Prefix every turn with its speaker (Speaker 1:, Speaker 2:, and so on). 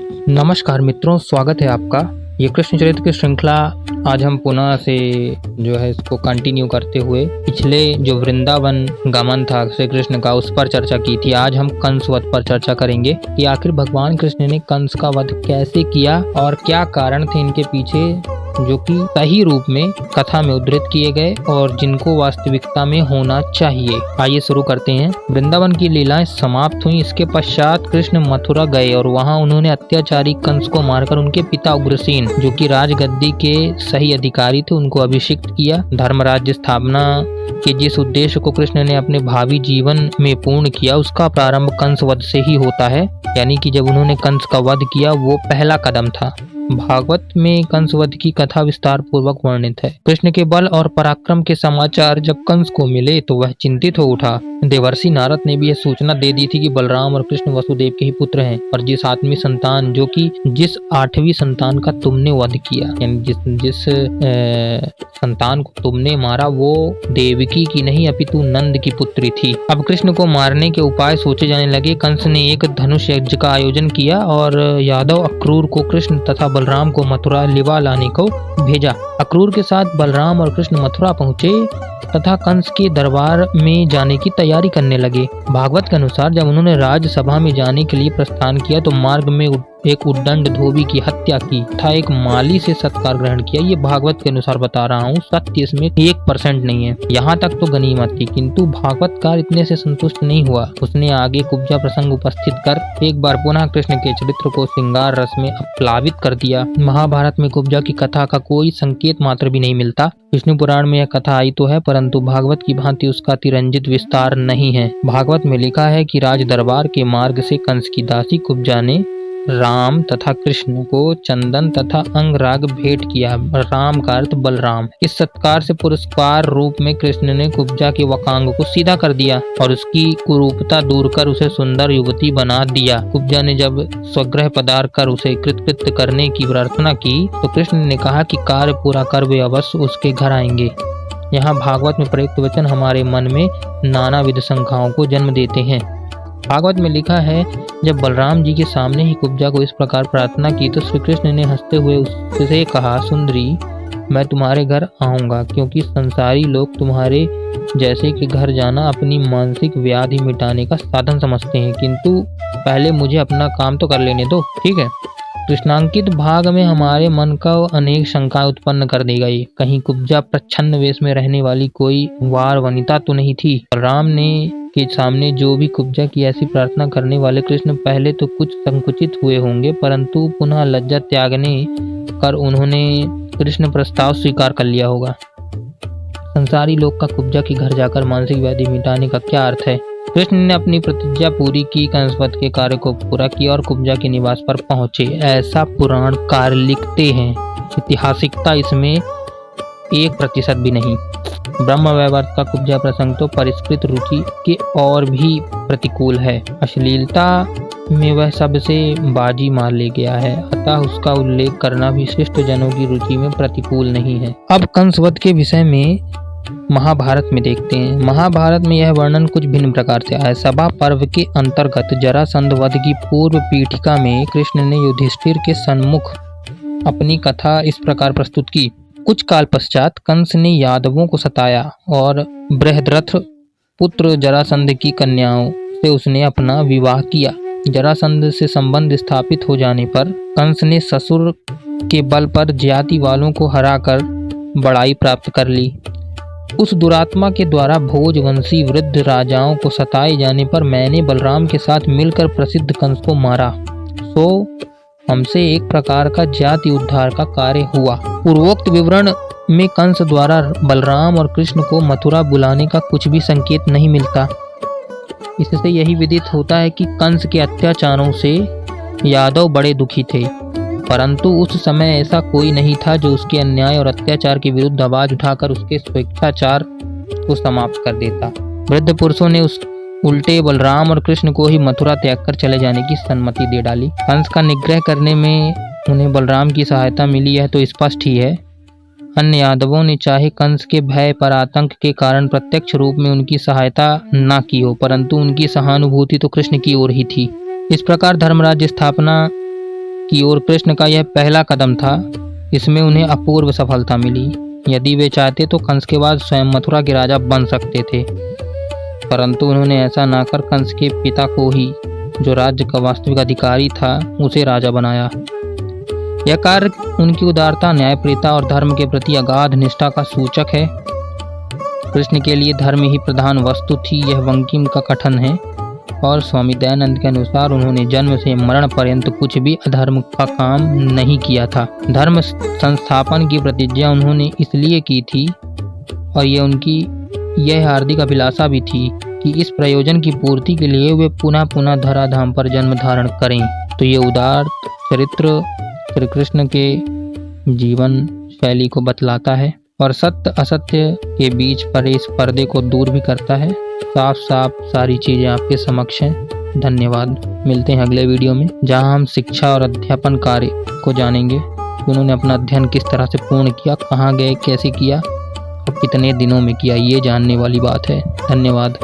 Speaker 1: नमस्कार मित्रों, स्वागत है आपका। ये कृष्ण चरित्र की श्रृंखला आज हम पुनः से जो है इसको कंटिन्यू करते हुए पिछले जो वृंदावन गमन था श्री कृष्ण का, उस पर चर्चा की थी। आज हम कंस वध पर चर्चा करेंगे कि आखिर भगवान कृष्ण ने कंस का वध कैसे किया और क्या कारण थे इनके पीछे, जो कि सही रूप में कथा में उद्धृत किए गए और जिनको वास्तविकता में होना चाहिए। आइए शुरू करते हैं। वृंदावन की लीलाएं समाप्त हुई। इसके पश्चात कृष्ण मथुरा गए और वहां उन्होंने अत्याचारी कंस को मारकर उनके पिता उग्रसेन, जो कि राजगद्दी के सही अधिकारी थे, उनको अभिषिक्त किया। धर्मराज्य स्थापना के जिस उद्देश्य को कृष्ण ने अपने भावी जीवन में पूर्ण किया, उसका प्रारंभ कंस वध से ही होता है। यानी कि जब उन्होंने कंस का वध किया, वो पहला कदम था। भागवत में कंस वध की कथा विस्तार पूर्वक वर्णित है। कृष्ण के बल और पराक्रम के समाचार जब कंस को मिले तो वह चिंतित हो उठा। देवर्षि नारद ने भी यह सूचना दे दी थी कि बलराम और कृष्ण वसुदेव के ही पुत्र हैं और जिस आठवीं संतान, जो कि जिस 8वीं संतान का तुमने वध किया, यानी जिस संतान को तुमने मारा वो देवकी की नहीं अपितु नंद की पुत्री थी। अब कृष्ण को मारने के उपाय सोचे जाने लगे। कंस ने एक धनुष यज्ञ का आयोजन किया और यादव अक्रूर को कृष्ण तथा बलराम को मथुरा लिवा लाने को भेजा। अक्रूर के साथ बलराम और कृष्ण मथुरा पहुंचे तथा कंस के दरबार में जाने की तैयारी करने लगे। भागवत के अनुसार जब उन्होंने राजसभा में जाने के लिए प्रस्थान किया तो मार्ग में एक उद्दंड धोबी की हत्या की तथा एक माली से सत्कार ग्रहण किया। ये भागवत के अनुसार बता रहा हूँ, सत्य इसमें 1% नहीं है। यहाँ तक तो गनीमत थी, किंतु भागवतकार इतने से संतुष्ट नहीं हुआ। उसने आगे कुब्जा प्रसंग उपस्थित कर एक बार पुनः कृष्ण के चरित्र को श्रृंगार रस में प्लावित कर दिया। महाभारत में कुब्जा की कथा का कोई संकेत मात्र भी नहीं मिलता। विष्णु पुराण में यह कथा आई तो है, परंतु भागवत की भांति उसका अतिरंजित विस्तार नहीं है। भागवत में लिखा है कि राज दरबार के मार्ग से कंस की दासी कुब्जा ने राम तथा कृष्ण को चंदन तथा अंगराग भेंट किया। राम का अर्थ बलराम। इस सत्कार से पुरस्कार रूप में कृष्ण ने कुब्जा के वकांग को सीधा कर दिया और उसकी कुरूपता दूर कर उसे सुंदर युवती बना दिया। कुब्जा ने जब स्वगृह पधार कर उसे कृतकृत्य करने की प्रार्थना की तो कृष्ण ने कहा कि कार्य पूरा कर वे अवश्य उसके घर आएंगे। यहाँ भागवत में प्रयुक्त वचन हमारे मन में नानाविध शंकाओं को जन्म देते हैं। भागवत में लिखा है, जब बलराम जी के सामने ही कुब्जा को इस प्रकार प्रार्थना की तो श्री कृष्ण ने हंसते हुए उससे कहा, सुंदरी, मैं तुम्हारे घर आऊंगा क्योंकि संसारी लोग तुम्हारे जैसे के घर जाना अपनी मानसिक व्याधि मिटाने का साधन समझते हैं, किंतु पहले मुझे अपना काम तो कर लेने दो, ठीक है। कृष्णांकित भाग में हमारे मन का अनेक शंकाएं उत्पन्न कर दी गई। कहीं कुब्जा प्रच्छन्न वेश में रहने वाली कोई वार वनिता तो नहीं थी। राम ने के सामने जो भी कुब्जा की ऐसी प्रार्थना करने वाले कृष्ण पहले तो कुछ संकुचित हुए होंगे, परंतु पुनः लज्जा त्यागने कर उन्होंने कृष्ण प्रस्ताव स्वीकार कर लिया होगा। संसारी लोग का कुब्जा के घर जाकर मानसिक व्याधि मिटाने का क्या अर्थ है? कृष्ण ने अपनी प्रतिज्ञा पूरी की, कंसवध के कार्य को पूरा किया और कुब्जा के निवास पर पहुंचे, ऐसा पुराणकार लिखते हैं। ऐतिहासिकता इसमें 1% भी नहीं। ब्रह्म वैवर्त का कुब्जा प्रसंग तो परिष्कृत रुचि के और भी प्रतिकूल है। अश्लीलता में वह सबसे बाजी मार ले गया है, अतः उसका उल्लेख करना भी शिष्ट जनों की रुचि में प्रतिकूल नहीं है। अब कंसवध के विषय में महाभारत में देखते हैं। महाभारत में यह वर्णन कुछ भिन्न प्रकार से आया। सभा पर्व के अंतर्गत जरासंध वध की पूर्व पीठिका में कृष्ण ने युधिष्ठिर के सम्मुख अपनी कथा इस प्रकार प्रस्तुत की। कुछ काल पश्चात कंस ने यादवों को सताया और बृहद्रथ पुत्र जरासंध की कन्याओं से उसने अपना विवाह किया। जरासंध से संबंध स्थापित हो जाने पर कंस ने ससुर के बल पर जाति वालों को हराकर बड़ाई प्राप्त कर ली। उस दुरात्मा के द्वारा भोजवंशी वृद्ध राजाओं को सताए जाने पर मैंने बलराम के साथ मिलकर प्रसिद्ध कंस को मारा, सो हमसे एक प्रकार का जाति उद्धार का कार्य हुआ। पूर्वोक्त विवरण में कंस द्वारा बलराम और कृष्ण को मथुरा बुलाने का कुछ भी संकेत नहीं मिलता। इससे यही विदित होता है कि कंस के अत्याचारों से यादव बड़े दुखी थे, परंतु उस समय ऐसा कोई नहीं था जो उसके अन्याय और अत्याचार के विरुद्ध आवाज उठाकर उसके स्वेच्छाचार को समाप्त कर देता। वृद्ध पुरुषों ने उस उल्टे बलराम और कृष्ण को ही मथुरा त्याग कर चले जाने की सम्मति दे डाली। कंस का निग्रह करने में उन्हें बलराम की सहायता मिली है तो स्पष्ट ही है। अन्य यादवों ने चाहे कंस के भय पर आतंक के कारण प्रत्यक्ष रूप में उनकी सहायता न की हो, परंतु उनकी सहानुभूति तो कृष्ण की ओर ही थी। इस प्रकार धर्मराज्य स्थापना की ओर कृष्ण का यह पहला कदम था। इसमें उन्हें अपूर्व सफलता मिली। यदि वे चाहते तो कंस के बाद स्वयं मथुरा के राजा बन सकते थे, परंतु उन्होंने ऐसा ना कर कंस के पिता को ही, जो राज्य का वास्तविक अधिकारी था, उसे राजा बनाया। यह कार्य उनकी उदारता, न्यायप्रियता और धर्म के प्रति अगाध निष्ठा का सूचक है। कृष्ण के लिए धर्म ही प्रधान वस्तु थी, यह बंकिम का कथन है। और स्वामी दयानंद के अनुसार उन्होंने जन्म से मरण पर्यंत कुछ भी अधर्म का काम नहीं किया था। धर्म संस्थापन की प्रतिज्ञा उन्होंने इसलिए की थी, और ये उनकी यह हार्दिक अभिलाषा भी थी कि इस प्रयोजन की पूर्ति के लिए वे पुनः पुनः धराधाम पर जन्म धारण करें। तो ये उदार चरित्र श्री कृष्ण के जीवन शैली को बतलाता है और सत्य असत्य के बीच पर इस पर्दे को दूर भी करता है। साफ साफ सारी चीज़ें आपके समक्ष हैं। धन्यवाद। मिलते हैं अगले वीडियो में, जहां हम शिक्षा और अध्यापन कार्य को जानेंगे। उन्होंने अपना अध्ययन किस तरह से पूर्ण किया, कहाँ गए, कैसे किया और कितने दिनों में किया, ये जानने वाली बात है। धन्यवाद।